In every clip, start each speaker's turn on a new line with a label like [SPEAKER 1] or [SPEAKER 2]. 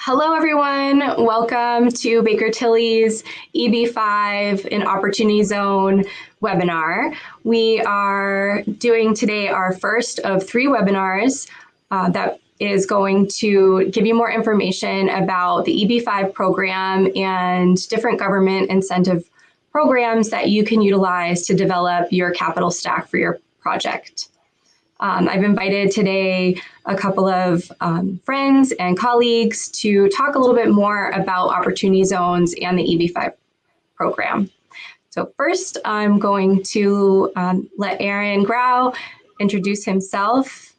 [SPEAKER 1] Hello, everyone. Welcome to Baker Tilly's EB-5 in Opportunity Zone webinar. We are doing today our first of 3 webinars that is going to give you more information about the EB-5 program and different government incentive programs that you can utilize to develop your capital stack for your project. I've invited today a couple of friends and colleagues to talk a little bit more about opportunity zones and the EB-5 program. So first, I'm going to let Aaron Grau introduce himself.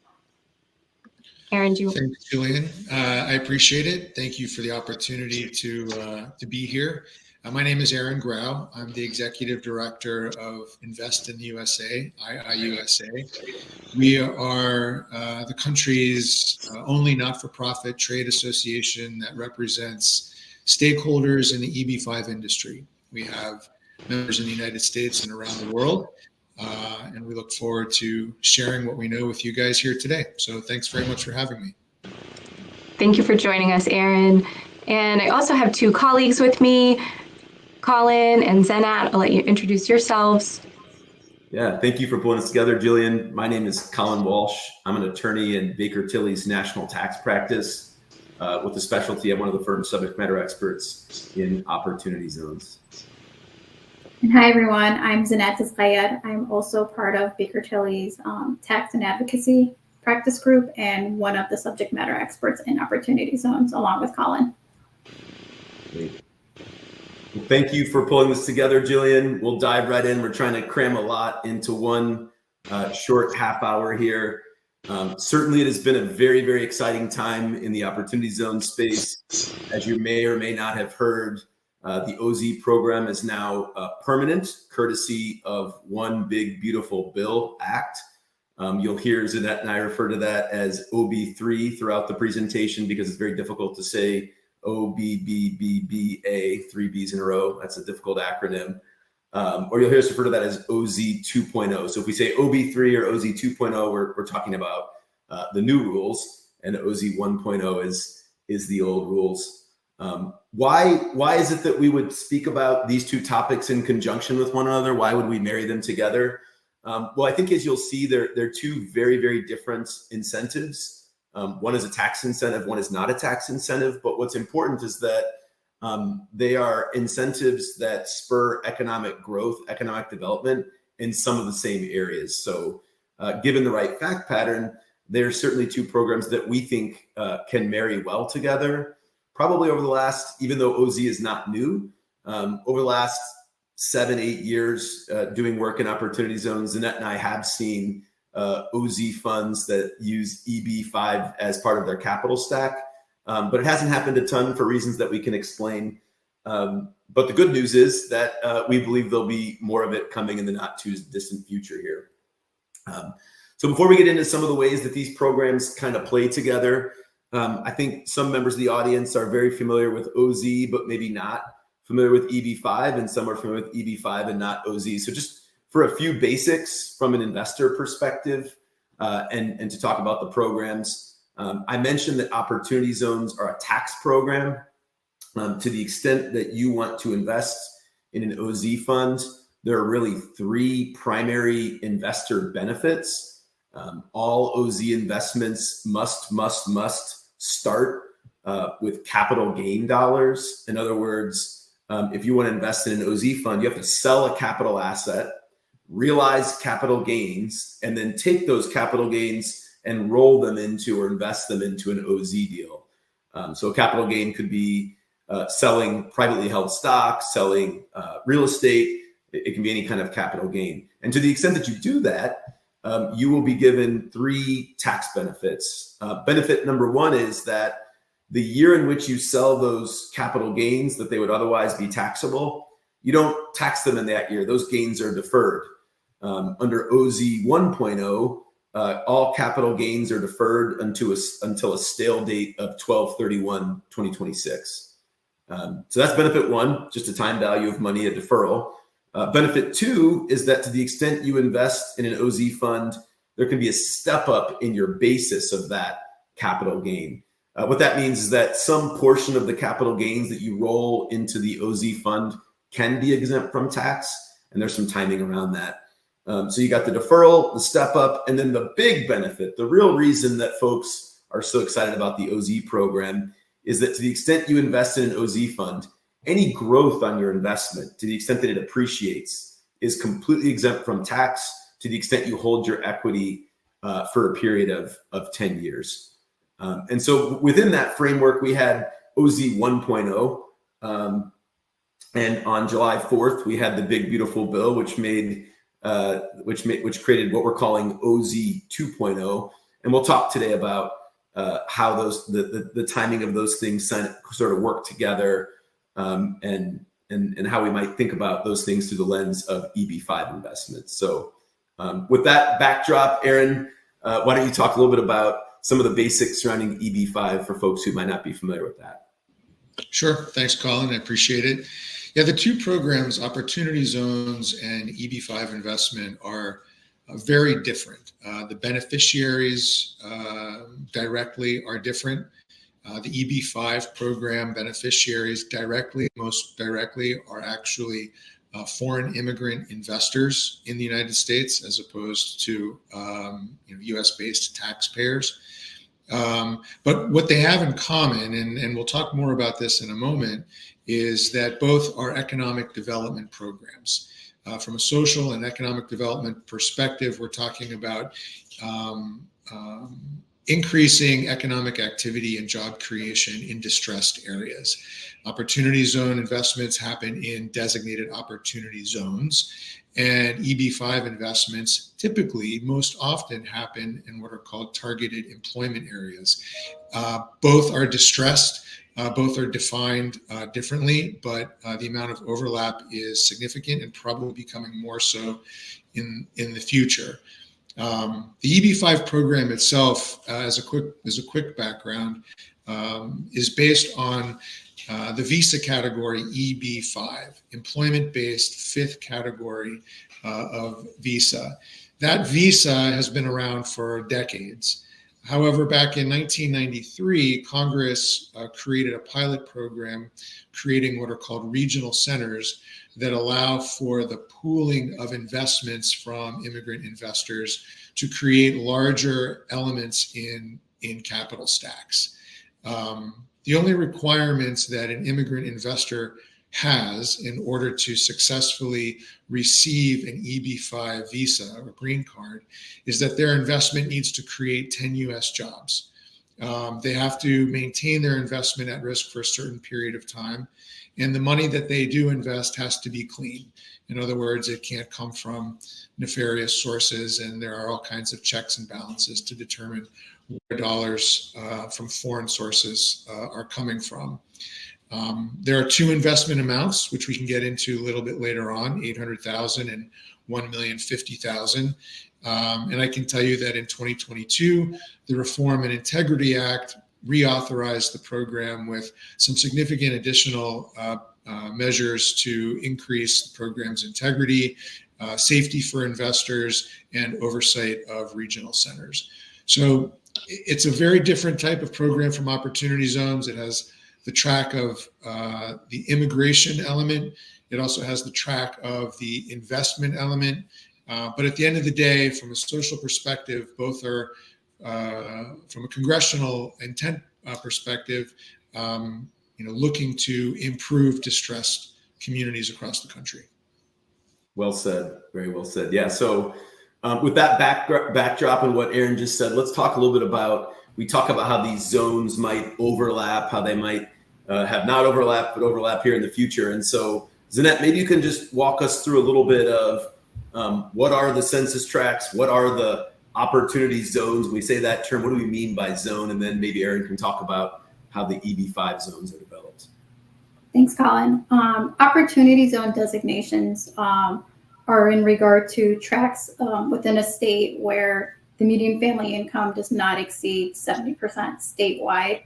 [SPEAKER 1] Aaron, do you?
[SPEAKER 2] Thanks, Jillian. I appreciate it. Thank you for the opportunity to be here. My name is Aaron Grau. I'm the Executive Director of Invest in the USA, IIUSA. We are the country's only not-for-profit trade association that represents stakeholders in the EB-5 industry. We have members in the United States and around the world, and we look forward to sharing what we know with you guys here today. So thanks very much for having me.
[SPEAKER 1] Thank you for joining us, Aaron. And I also have 2 colleagues with me, Colin and Zeinat. I'll let you introduce yourselves.
[SPEAKER 3] Yeah, thank you for pulling us together, Jillian. My name is Colin Walsh. I'm an attorney in Baker Tilly's national tax practice with a specialty. I'm one of the firm's subject matter experts in opportunity zones.
[SPEAKER 4] And hi, everyone. I'm Zeinat Zughayer. I'm also part of Baker Tilly's tax and advocacy practice group and one of the subject matter experts in opportunity zones, along with Colin.
[SPEAKER 3] Great. Well, thank you for pulling this together, Jillian. We'll dive right in. We're trying to cram a lot into one short half hour here. Certainly, it has been a very, very exciting time in the opportunity zone space. As you may or may not have heard, the OZ program is now permanent, courtesy of One Big Beautiful Bill Act. You'll hear Zeinat and I refer to that as OB3 throughout the presentation because it's very difficult to say OBBBA, 3 B's in a row. That's a difficult acronym. Or you'll hear us refer to that as OZ 2.0. So if we say OB3 or OZ 2.0, we're talking about the new rules, and OZ 1.0 is the old rules. Why is it that we would speak about these 2 topics in conjunction with one another? Why would we marry them together? Well, I think as you'll see, they're 2 very, very different incentives. One is a tax incentive, one is not a tax incentive. But what's important is that they are incentives that spur economic growth, economic development in some of the same areas. So given the right fact pattern, there's certainly 2 programs that we think can marry well together. Probably over the last, even though OZ is not new, over the last 7-8 years doing work in opportunity zones, Zeinat and I have seen OZ funds that use EB-5 as part of their capital stack. But it hasn't happened a ton for reasons that we can explain. But the good news is that we believe there'll be more of it coming in the not too distant future here. So before we get into some of the ways that these programs kind of play together, I think some members of the audience are very familiar with OZ, but maybe not familiar with EB-5, and some are familiar with EB-5 and not OZ. So just for a few basics from an investor perspective and to talk about the programs, I mentioned that opportunity zones are a tax program. To the extent that you want to invest in an OZ fund, there are really 3 primary investor benefits. All OZ investments must start with capital gain dollars. In other words, if you want to invest in an OZ fund, you have to sell a capital asset, realize capital gains, and then take those capital gains and roll them into or invest them into an OZ deal. So a capital gain could be selling privately held stock, selling real estate. It can be any kind of capital gain. And to the extent that you do that, you will be given 3 tax benefits. Benefit number 1 is that the year in which you sell those capital gains that they would otherwise be taxable, you don't tax them in that year. Those gains are deferred. Under OZ 1.0, all capital gains are deferred until a stale date of 12/31/2026. So that's benefit 1, just a time value of money, a deferral. Benefit 2 is that to the extent you invest in an OZ fund, there can be a step up in your basis of that capital gain. What that means is that some portion of the capital gains that you roll into the OZ fund can be exempt from tax, and there's some timing around that. So you got the deferral, the step up, and then the big benefit, the real reason that folks are so excited about the OZ program is that to the extent you invest in an OZ fund, any growth on your investment, to the extent that it appreciates, is completely exempt from tax to the extent you hold your equity for a period of 10 years. And so within that framework, we had OZ 1.0. And on July 4th, we had the big, beautiful bill, which created what we're calling OZ 2.0. And we'll talk today about how the timing of those things sort of work together, and how we might think about those things through the lens of EB-5 investments. So with that backdrop, Aaron, why don't you talk a little bit about some of the basics surrounding EB-5 for folks who might not be familiar with that?
[SPEAKER 2] Sure. Thanks, Colin. I appreciate it. Yeah, the two programs, Opportunity Zones and EB-5 investment, are very different. The beneficiaries directly are different. The EB-5 program beneficiaries most directly are actually foreign immigrant investors in the United States, as opposed to U.S.-based taxpayers. But what they have in common, and we'll talk more about this in a moment, is that both are economic development programs. From a social and economic development perspective, we're talking about increasing economic activity and job creation in distressed areas. Opportunity zone investments happen in designated opportunity zones, and EB-5 investments typically most often happen in what are called targeted employment areas. Both are distressed, both are defined differently, but the amount of overlap is significant and probably becoming more so in the future. The EB-5 program itself, as a quick background, is based on the visa category EB-5, employment-based fifth category of visa. That visa has been around for decades. However, back in 1993, Congress created a pilot program creating what are called regional centers that allow for the pooling of investments from immigrant investors to create larger elements in capital stacks. The only requirements that an immigrant investor has in order to successfully receive an EB-5 visa or green card is that their investment needs to create 10 US jobs. They have to maintain their investment at risk for a certain period of time. And the money that they do invest has to be clean. In other words, it can't come from nefarious sources, and there are all kinds of checks and balances to determine where dollars from foreign sources are coming from. There are two investment amounts, which we can get into a little bit later on, $800,000 and $1,050,000. And I can tell you that in 2022, the Reform and Integrity Act reauthorized the program with some significant additional measures to increase the program's integrity, safety for investors, and oversight of regional centers. So it's a very different type of program from Opportunity Zones. It has the track of the immigration element. It also has the track of the investment element. But at the end of the day, from a social perspective, both are, from a congressional intent perspective, looking to improve distressed communities across the country.
[SPEAKER 3] Well said. Very well said. Yeah. So with that backdrop and what Aaron just said, let's talk a little bit about, we talk about how these zones might overlap, how they might have not overlapped, but overlap here in the future. And so, Zeinat, maybe you can just walk us through a little bit of what are the census tracts? What are the opportunity zones? When we say that term, what do we mean by zone? And then maybe Aaron can talk about how the EB-5 zones are developed.
[SPEAKER 4] Thanks, Colin. Opportunity zone designations are in regard to tracts within a state where the median family income does not exceed 70% statewide.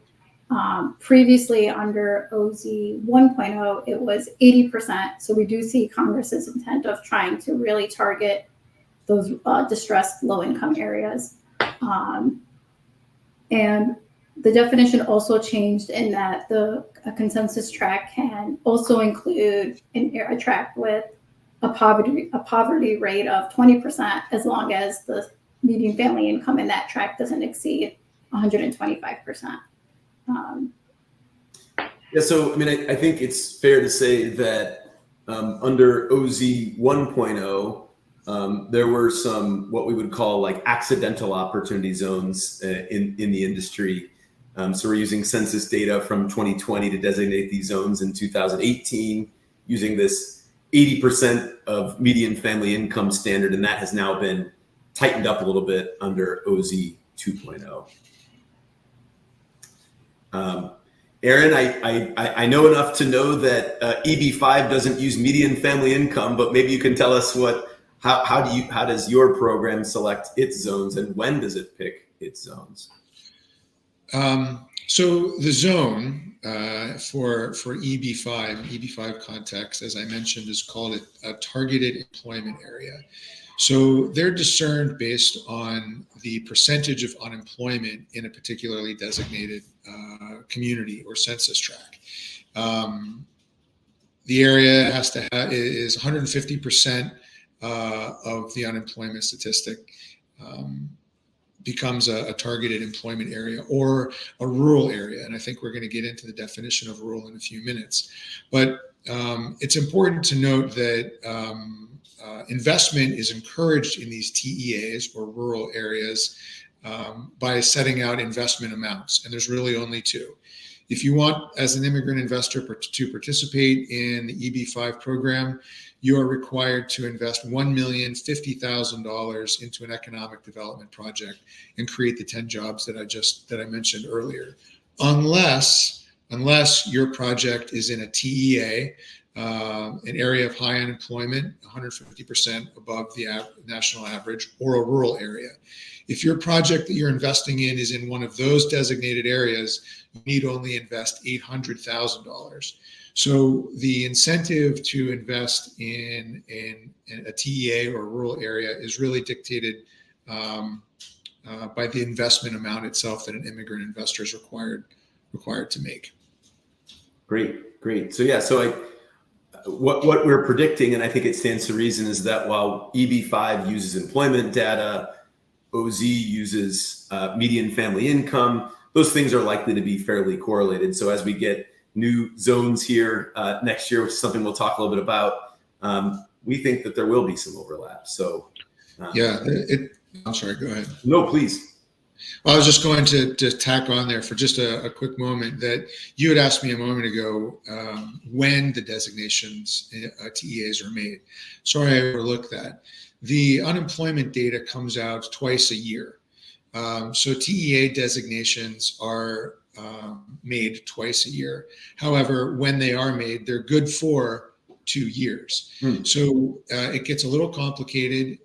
[SPEAKER 4] Previously, under OZ 1.0, it was 80%. So we do see Congress's intent of trying to really target those distressed low-income areas. And The definition also changed in that a consensus tract can also include a tract with a poverty rate of 20% as long as the median family income in that tract doesn't exceed 125%.
[SPEAKER 3] Yeah, so I mean, I think it's fair to say that under OZ 1.0, there were some what we would call like accidental opportunity zones in the industry. So we're using census data from 2020 to designate these zones in 2018, using this 80% of median family income standard, and that has now been tightened up a little bit under OZ 2.0. Aaron, I know enough to know that EB-5 doesn't use median family income, but maybe you can tell us how does your program select its zones, and when does it pick its zones?
[SPEAKER 2] So the zone for EB-5 context, as I mentioned, is called a targeted employment area. So they're discerned based on the percentage of unemployment in a particularly designated community or census tract. The area is 150% of the unemployment statistic. Becomes a targeted employment area or a rural area. And I think we're going to get into the definition of rural in a few minutes. But it's important to note that investment is encouraged in these TEAs or rural areas by setting out investment amounts. And there's really only two. If you want, as an immigrant investor, to participate in the EB-5 program, you are required to invest $1,050,000 into an economic development project and create the 10 jobs that I mentioned earlier, unless your project is in a TEA, an area of high unemployment, 150% above the national average, or a rural area. If your project that you're investing in is in one of those designated areas, you need only invest $800,000. So the incentive to invest in a TEA or a rural area is really dictated by the investment amount itself that an immigrant investor is required to make.
[SPEAKER 3] Great. So yeah, what we're predicting, and I think it stands to reason, is that while EB-5 uses employment data, OZ uses median family income. Those things are likely to be fairly correlated. So as we get new zones here next year, which is something we'll talk a little bit about, we think that there will be some overlap. So
[SPEAKER 2] I'm sorry, go ahead.
[SPEAKER 3] No, please.
[SPEAKER 2] Well, I was just going to tack on there for just a quick moment that you had asked me a moment ago when the designations TEAs are made. Sorry, I overlooked that. The unemployment data comes out twice a year. So TEA designations are made twice a year. However, when they are made, they're good for 2 years. So it gets a little complicated,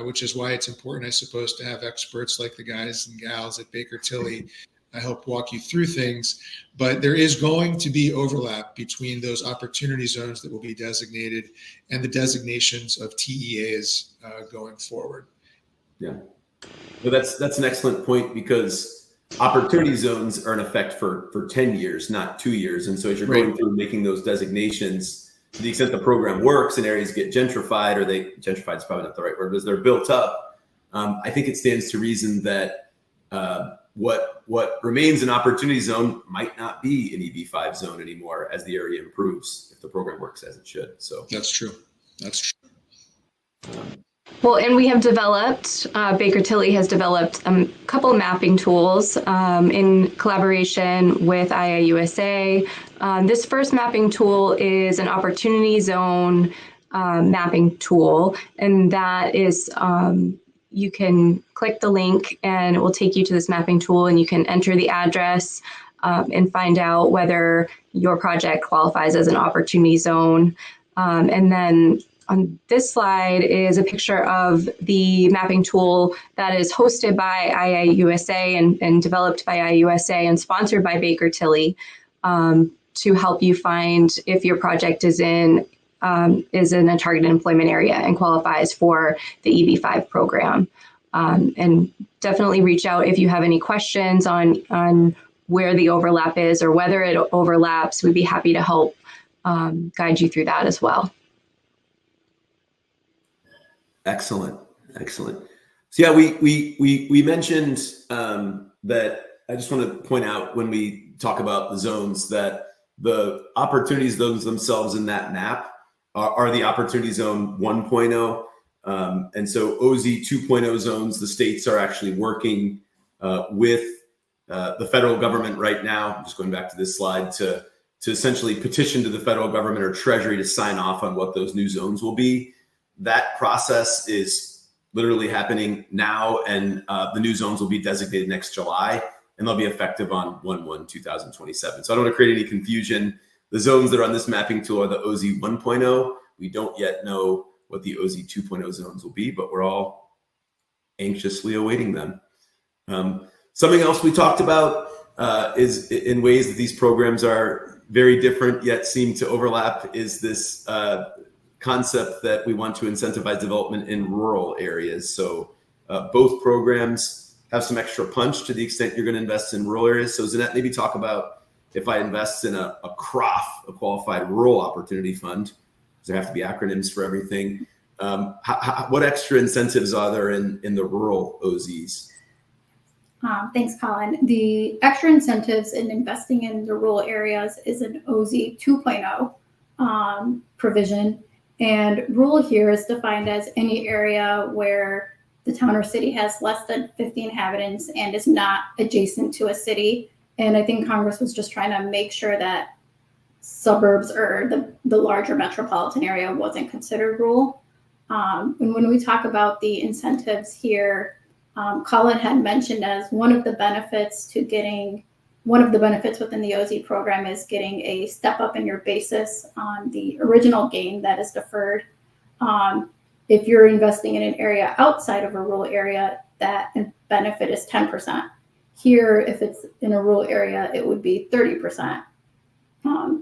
[SPEAKER 2] which is why it's important, I suppose, to have experts like the guys and gals at Baker Tilly help walk you through things. But there is going to be overlap between those opportunity zones that will be designated and the designations of TEAs going forward.
[SPEAKER 3] Yeah, well, that's an excellent point, because opportunity zones are in effect for 10 years, not 2 years. And so as you're going through making those designations, to the extent the program works and areas get gentrified, or gentrified is probably not the right word, because they're built up, I think it stands to reason that what remains an opportunity zone might not be an EB-5 zone anymore as the area improves, if the program works as it should. So
[SPEAKER 2] that's true.
[SPEAKER 1] Well, and we have developed, Baker Tilly has developed a couple mapping tools in collaboration with IIUSA. This first mapping tool is an opportunity zone mapping tool, and that is, you can click the link and it will take you to this mapping tool, and you can enter the address and find out whether your project qualifies as an opportunity zone. And then on this slide is a picture of the mapping tool that is hosted by IIUSA and developed by IIUSA and sponsored by Baker Tilly to help you find if your project is in a targeted employment area and qualifies for the EB-5 program. And definitely reach out if you have any questions on where the overlap is or whether it overlaps. We'd be happy to help guide you through that as well.
[SPEAKER 3] Excellent. So yeah, we mentioned that. I just want to point out when we talk about the zones that the opportunity zones themselves in that map are the opportunity zone 1.0. And so OZ 2.0 zones, the states are actually working with the federal government right now. I'm just going back to this slide to essentially petition to the federal government or Treasury to sign off on what those new zones will be. That process is literally happening now, and the new zones will be designated next July, and they'll be effective on 1/1/2027. So I don't want to create any confusion. The zones that are on this mapping tool are the OZ 1.0. We don't yet know what the OZ 2.0 zones will be, but we're all anxiously awaiting them. Something else we talked about is in ways that these programs are very different yet seem to overlap is this concept that we want to incentivize development in rural areas. So both programs have some extra punch to the extent you're going to invest in rural areas. So Zeinat, maybe talk about if I invest in a CROF, a Qualified Rural Opportunity Fund, because there have to be acronyms for everything. What extra incentives are there in the rural OZs?
[SPEAKER 4] Thanks, Colin. The extra incentives in investing in the rural areas is an OZ 2.0 provision. And rural here is defined as any area where the town or city has less than 50 inhabitants and is not adjacent to a city. And I think Congress was just trying to make sure that suburbs or the larger metropolitan area wasn't considered rural. And when we talk about the incentives here, Colin had mentioned as one of the benefits within the OZ program is getting a step up in your basis on the original gain that is deferred. If you're investing in an area outside of a rural area, that benefit is 10%. Here, if it's in a rural area, it would be 30%.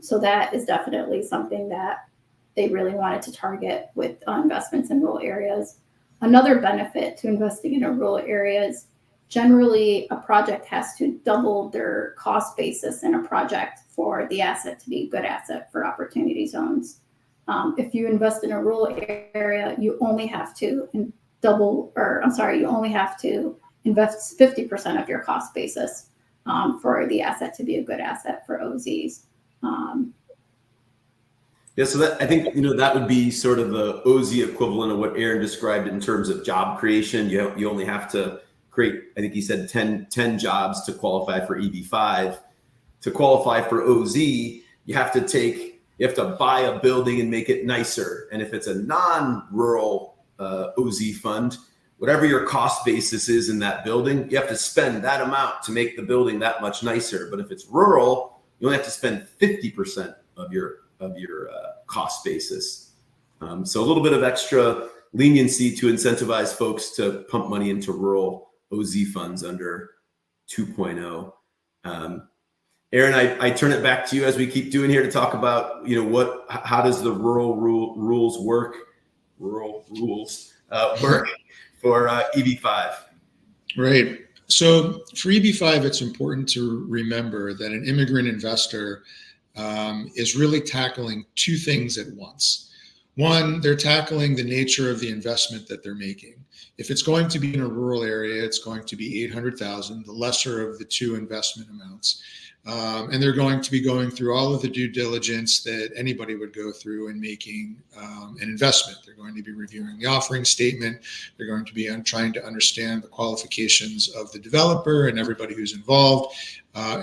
[SPEAKER 4] So that is definitely something that they really wanted to target with investments in rural areas. Another benefit to investing in a rural area is generally a project has to double their cost basis in a project for the asset to be a good asset for opportunity zones. If you invest in a rural area, you only have to invest 50% of your cost basis for the asset to be a good asset for OZs.
[SPEAKER 3] Yeah, so that I think that would be sort of the OZ equivalent of what Aaron described in terms of job creation. You only have to create, I think he said 10 jobs to qualify for EB-5. To qualify for OZ, you have to buy a building and make it nicer. And if it's a non-rural OZ fund, whatever your cost basis is in that building, you have to spend that amount to make the building that much nicer. But if it's rural, you only have to spend 50% of your cost basis. So a little bit of extra leniency to incentivize folks to pump money into rural OZ funds under 2.0. Aaron, I turn it back to you as we keep doing here to talk about, how does the rural rules work for EB-5?
[SPEAKER 2] Right. So for EB-5, it's important to remember that an immigrant investor is really tackling two things at once. One, they're tackling the nature of the investment that they're making. If it's going to be in a rural area, it's going to be $800,000, the lesser of the two investment amounts. And they're going to be going through all of the due diligence that anybody would go through in making an investment. They're going to be reviewing the offering statement. They're going to be trying to understand the qualifications of the developer and everybody who's involved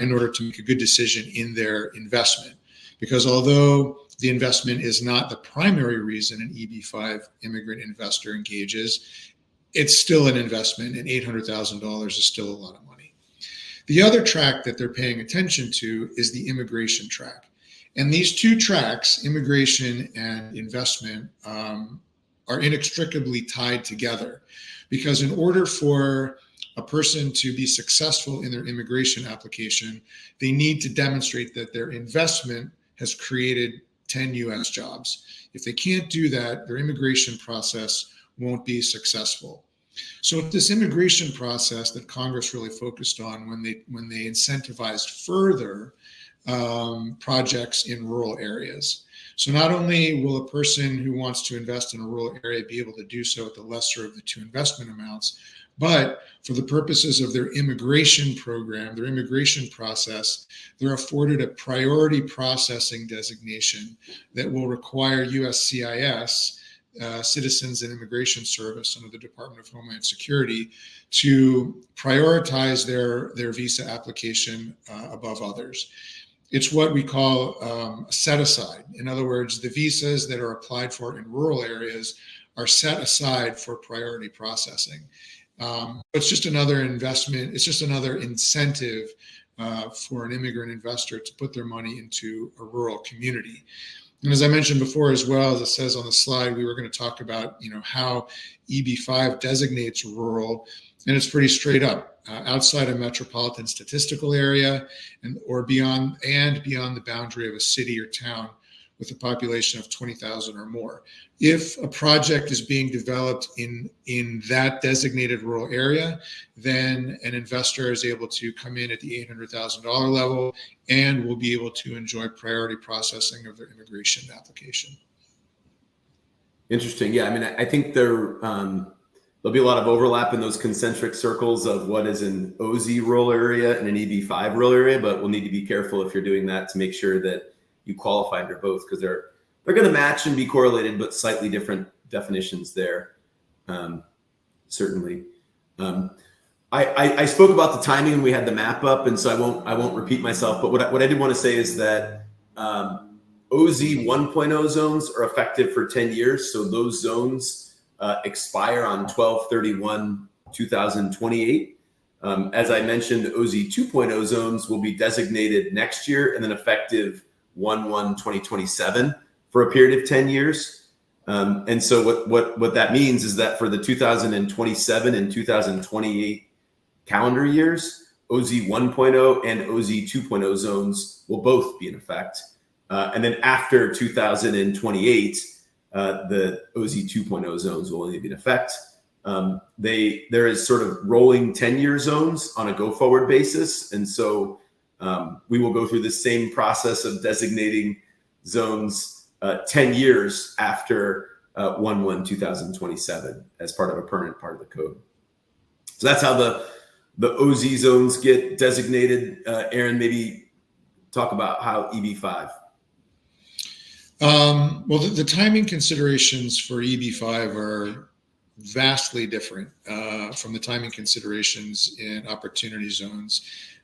[SPEAKER 2] in order to make a good decision in their investment. Because although the investment is not the primary reason an EB-5 immigrant investor engages, it's still an investment, and $800,000 is still a lot of money. The other track that they're paying attention to is the immigration track. And these two tracks, immigration and investment, are inextricably tied together. Because in order for a person to be successful in their immigration application, they need to demonstrate that their investment has created 10 US jobs. If they can't do that, their immigration process won't be successful. So it's this immigration process that Congress really focused on when they incentivized further projects in rural areas. So not only will a person who wants to invest in a rural area be able to do so at the lesser of the two investment amounts, but for the purposes of their immigration program, their immigration process, they're afforded a priority processing designation that will require USCIS, Citizens and Immigration Service under the Department of Homeland Security, to prioritize their visa application above others. It's what we call a set aside. In other words, the visas that are applied for in rural areas are set aside for priority processing. It's just another investment. It's just another incentive for an immigrant investor to put their money into a rural community. And as I mentioned before, as well, as it says on the slide, we were going to talk about, how EB-5 designates rural, and it's pretty straight up. Outside a metropolitan statistical area and beyond the boundary of a city or town with a population of 20,000 or more. If a project is being developed in that designated rural area, then an investor is able to come in at the $800,000 level and will be able to enjoy priority processing of their immigration application.
[SPEAKER 3] Interesting. Yeah, I mean, I think there'll be a lot of overlap in those concentric circles of what is an OZ rural area and an EB-5 rural area, but we'll need to be careful if you're doing that to make sure that you qualify under both, because they're going to match and be correlated, but slightly different definitions there. Certainly. I spoke about the timing and we had the map up, and so I won't repeat myself, but what I did want to say is that OZ 1.0 zones are effective for 10 years. So those zones expire on 12/31/2028. As I mentioned, OZ 2.0 zones will be designated next year and then effective 1/1/2027 for a period of 10 years. And so what that means is that for the 2027 and 2028 calendar years, OZ 1.0 and OZ 2.0 zones will both be in effect. And then after 2028, the OZ 2.0 zones will only be in effect. There is sort of rolling 10-year zones on a go-forward basis. And so we will go through the same process of designating zones 10 years after 1/1/2027 as part of a permanent part of the code. So that's how the OZ zones get designated. Aaron, maybe talk about how EB-5.
[SPEAKER 2] Well, the timing considerations for EB-5 are vastly different from the timing considerations in opportunity zones.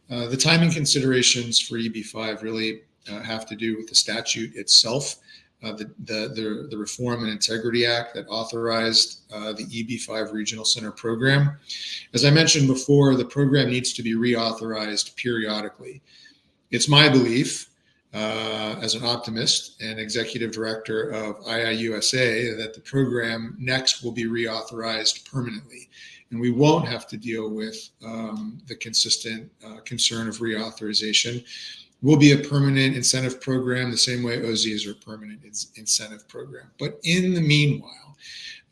[SPEAKER 2] The timing considerations for EB-5 really have to do with the statute itself, the Reform and Integrity Act that authorized the EB-5 Regional Center program. As I mentioned before, the program needs to be reauthorized periodically. It's my belief, as an optimist and executive director of IIUSA, that the program next will be reauthorized permanently, and we won't have to deal with the consistent concern of reauthorization. Will be a permanent incentive program the same way OZs are a permanent incentive program. But in the meanwhile,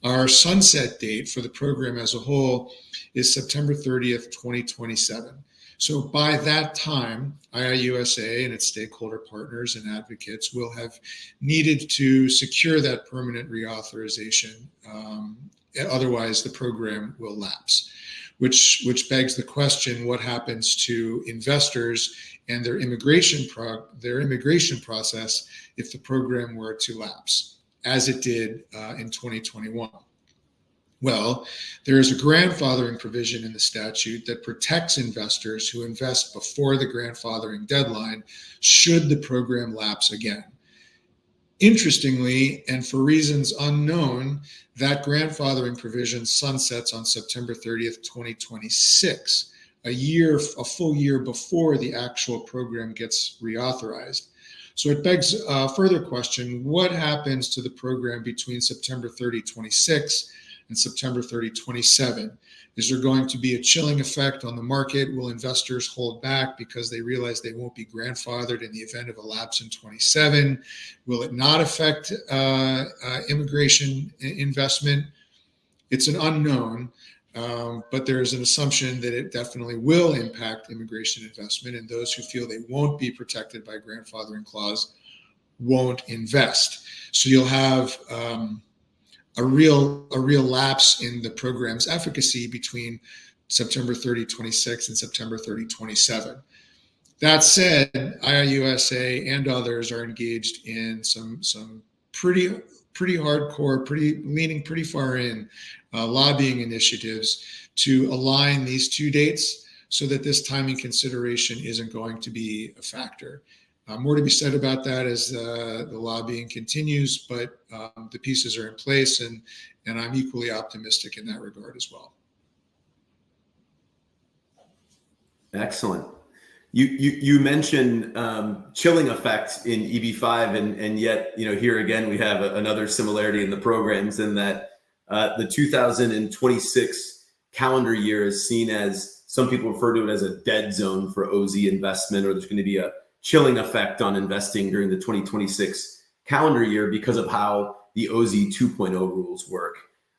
[SPEAKER 2] our sunset date for the program as a whole is September 30th, 2027. So by that time, IIUSA and its stakeholder partners and advocates will have needed to secure that permanent reauthorization. Otherwise, the program will lapse, which begs the question: what happens to investors and their immigration process if the program were to lapse, as it did in 2021? Well, there is a grandfathering provision in the statute that protects investors who invest before the grandfathering deadline should the program lapse again. Interestingly, and for reasons unknown, that grandfathering provision sunsets on September 30th, 2026, a full year before the actual program gets reauthorized. So it begs a further question: what happens to the program between September 30, 26 and September 30, 27? Is there going to be a chilling effect on the market? Will investors hold back because they realize they won't be grandfathered in the event of a lapse in 27? Will it not affect immigration investment? It's an unknown. But there's an assumption that it definitely will impact immigration investment, and those who feel they won't be protected by grandfathering clause won't invest. So you'll have a real lapse in the program's efficacy between September 30, 26 and September 30, 27. That said, IIUSA and others are engaged in some pretty hardcore, leaning pretty far in lobbying initiatives to align these two dates so that this timing consideration isn't going to be a factor. More to be said about that as the lobbying continues, but the pieces are in place, and I'm equally optimistic in that regard as well.
[SPEAKER 3] Excellent. You mentioned chilling effect in EB-5, and yet, here again, we have another similarity in the programs in that the 2026 calendar year is seen as, some people refer to it as a dead zone for OZ investment, or there's going to be a chilling effect on investing during the 2026 calendar year because of how the OZ 2.0 rules work.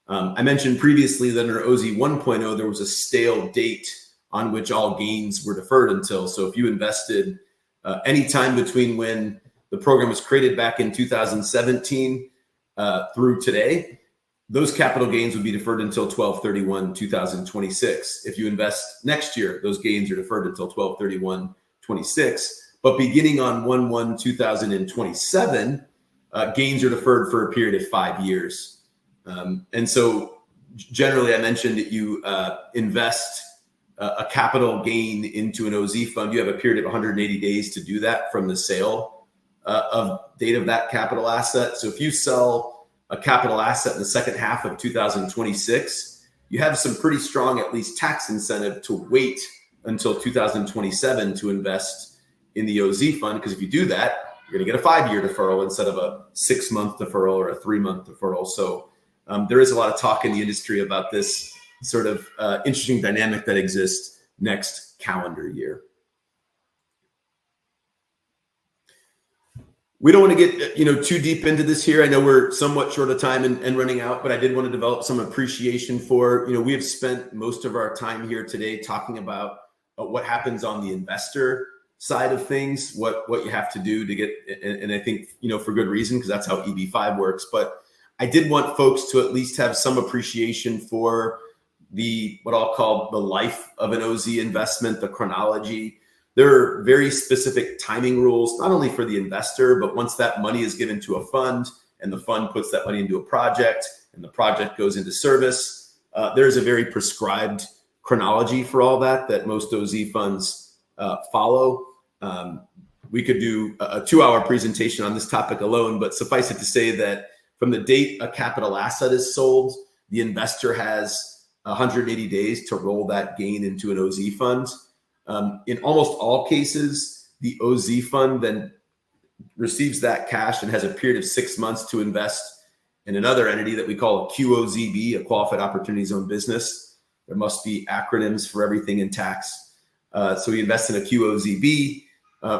[SPEAKER 3] I mentioned previously that under OZ 1.0, there was a stale date on which all gains were deferred until. So if you invested any time between when the program was created back in 2017 through today, those capital gains would be deferred until 12/31/2026. If you invest next year, those gains are deferred until 12/31/26. But beginning on 1/1/2027, gains are deferred for a period of 5 years. And so generally, I mentioned that you invest a capital gain into an OZ fund. You have a period of 180 days to do that from the sale of date of that capital asset. So if you sell a capital asset in the second half of 2026, you have some pretty strong, at least tax incentive to wait until 2027 to invest in the OZ fund, because if you do that, you're going to get a 5-year deferral instead of a 6-month deferral or a 3-month deferral. So there is a lot of talk in the industry about this sort of interesting dynamic that exists next calendar year. We don't want to get too deep into this here. I know we're somewhat short of time and running out, but I did want to develop some appreciation for, we have spent most of our time here today talking about what happens on the investor side of things, what you have to do to get, and I think, for good reason, because that's how EB-5 works. But I did want folks to at least have some appreciation for what I'll call the life of an OZ investment, the chronology. There are very specific timing rules, not only for the investor, but once that money is given to a fund and the fund puts that money into a project and the project goes into service, there's a very prescribed chronology for all that most OZ funds follow. We could do a 2-hour presentation on this topic alone, but suffice it to say that from the date a capital asset is sold, the investor has 180 days to roll that gain into an OZ fund. In almost all cases, the OZ fund then receives that cash and has a period of 6 months to invest in another entity that we call a QOZB, a Qualified Opportunity Zone business. There must be acronyms for everything in tax. So we invest in a QOZB.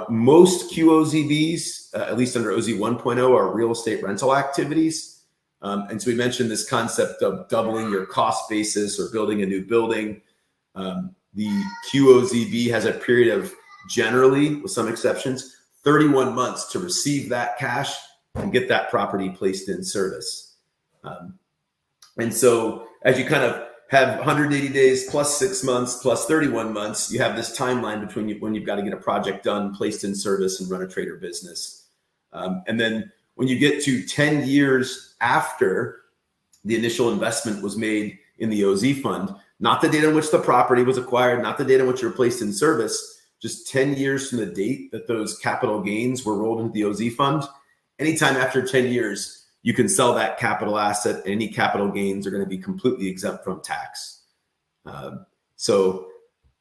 [SPEAKER 3] Most QOZBs, at least under OZ 1.0, are real estate rental activities. And so we mentioned this concept of doubling your cost basis or building a new building. The QOZB has a period of, generally, with some exceptions, 31 months to receive that cash and get that property placed in service. And so as you kind of have 180 days plus 6 months plus 31 months, you have this timeline between when you've got to get a project done, placed in service, and run a trader business. And then when you get to 10 years after the initial investment was made in the OZ fund, not the date on which the property was acquired, not the date on which you were placed in service, just 10 years from the date that those capital gains were rolled into the OZ fund. Anytime after 10 years, you can sell that capital asset, and any capital gains are going to be completely exempt from tax. So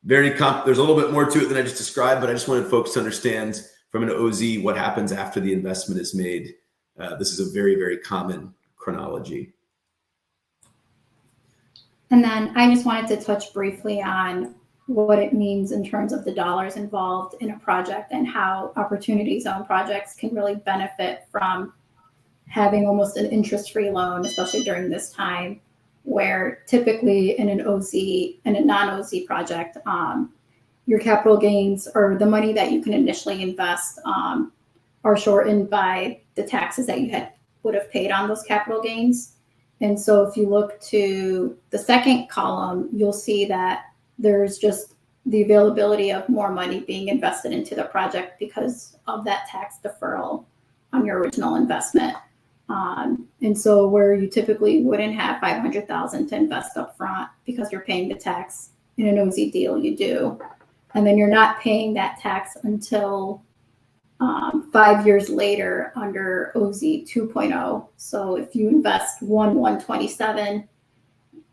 [SPEAKER 3] there's a little bit more to it than I just described, but I just wanted folks to understand from an OZ what happens after the investment is made. This is a very, very common chronology.
[SPEAKER 4] And then I just wanted to touch briefly on what it means in terms of the dollars involved in a project and how opportunity zone projects can really benefit from having almost an interest-free loan, especially during this time where typically in an OZ and a non-OZ project, your capital gains or the money that you can initially invest are shortened by the taxes that you would have paid on those capital gains. And so if you look to the second column, you'll see that there's just the availability of more money being invested into the project because of that tax deferral on your original investment. And so where you typically wouldn't have $500,000 to invest up front because you're paying the tax in an OZ deal, you do. And then you're not paying that tax until 5 years later under OZ 2.0. So if you invest 1/1/27,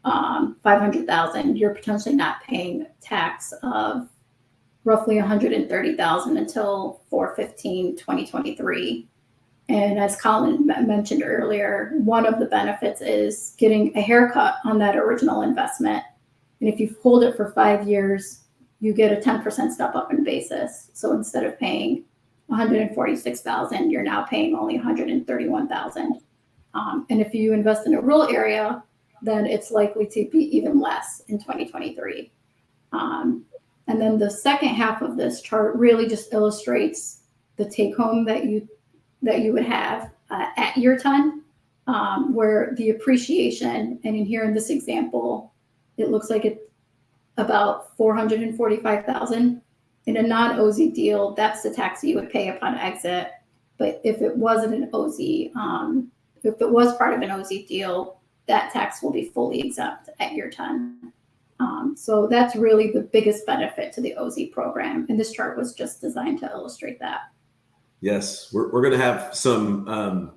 [SPEAKER 4] 500,000, you're potentially not paying tax of roughly 130,000 until 4/15/2023. And as Colin mentioned earlier, one of the benefits is getting a haircut on that original investment. And if you hold it for 5 years, you get a 10% step up in basis. So instead of paying 146,000, you're now paying only 131,000. And if you invest in a rural area, then it's likely to be even less in 2023. And then the second half of this chart really just illustrates the take home that you would have at year 10, where the appreciation, and in here in this example, it looks like it's about 445,000. In a non-OZ deal, that's the tax you would pay upon exit. But if it wasn't an OZ, if it was part of an OZ deal, that tax will be fully exempt at year 10. So that's really the biggest benefit to the OZ program. And this chart was just designed to illustrate that.
[SPEAKER 3] Yes, we're going to have some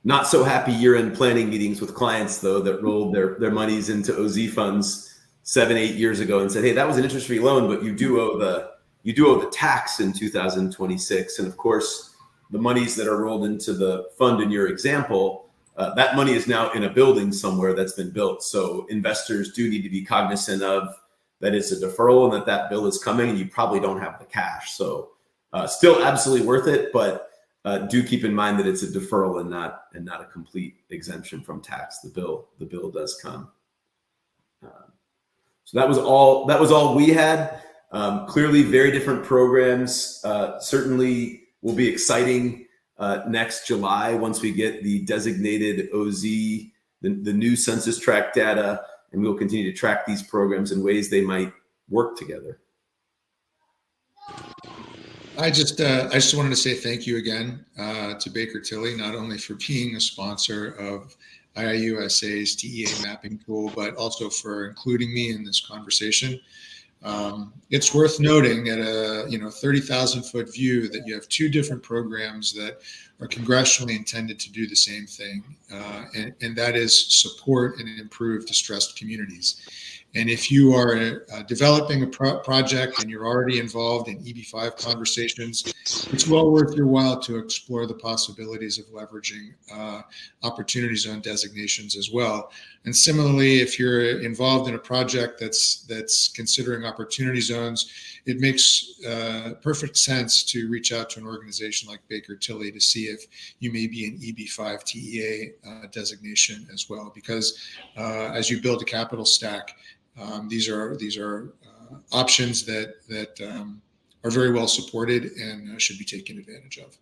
[SPEAKER 3] not so happy year-end planning meetings with clients, though, that rolled their monies into OZ funds 7-8 years ago and said, hey, that was an interest-free loan, but you do owe the tax in 2026. And of course, the monies that are rolled into the fund in your example, that money is now in a building somewhere that's been built. So investors do need to be cognizant of that it's a deferral and that bill is coming and you probably don't have the cash. So still absolutely worth it, but do keep in mind that it's a deferral and not a complete exemption from tax. The bill does come. So that was all we had. Clearly very different programs. Certainly will be exciting next July once we get the designated OZ, the new census tract data, and we'll continue to track these programs in ways they might work together.
[SPEAKER 2] I just wanted to say thank you again to Baker Tilly, not only for being a sponsor of IIUSA's TEA mapping tool, but also for including me in this conversation. It's worth noting at a 30,000 foot view that you have two different programs that are congressionally intended to do the same thing, and that is support and improve distressed communities. And if you are developing a project and you're already involved in EB-5 conversations, it's well worth your while to explore the possibilities of leveraging opportunity zone designations as well. And similarly, if you're involved in a project that's considering opportunity zones, it makes perfect sense to reach out to an organization like Baker Tilly to see if you may be an EB-5 TEA designation as well. Because as you build a capital stack, these are options that are very well supported and should be taken advantage of.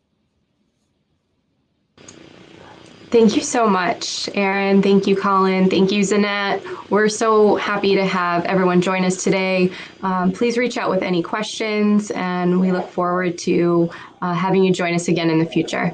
[SPEAKER 1] Thank you so much, Aaron. Thank you, Colin. Thank you, Zeinat. We're so happy to have everyone join us today. Please reach out with any questions, and we look forward to having you join us again in the future.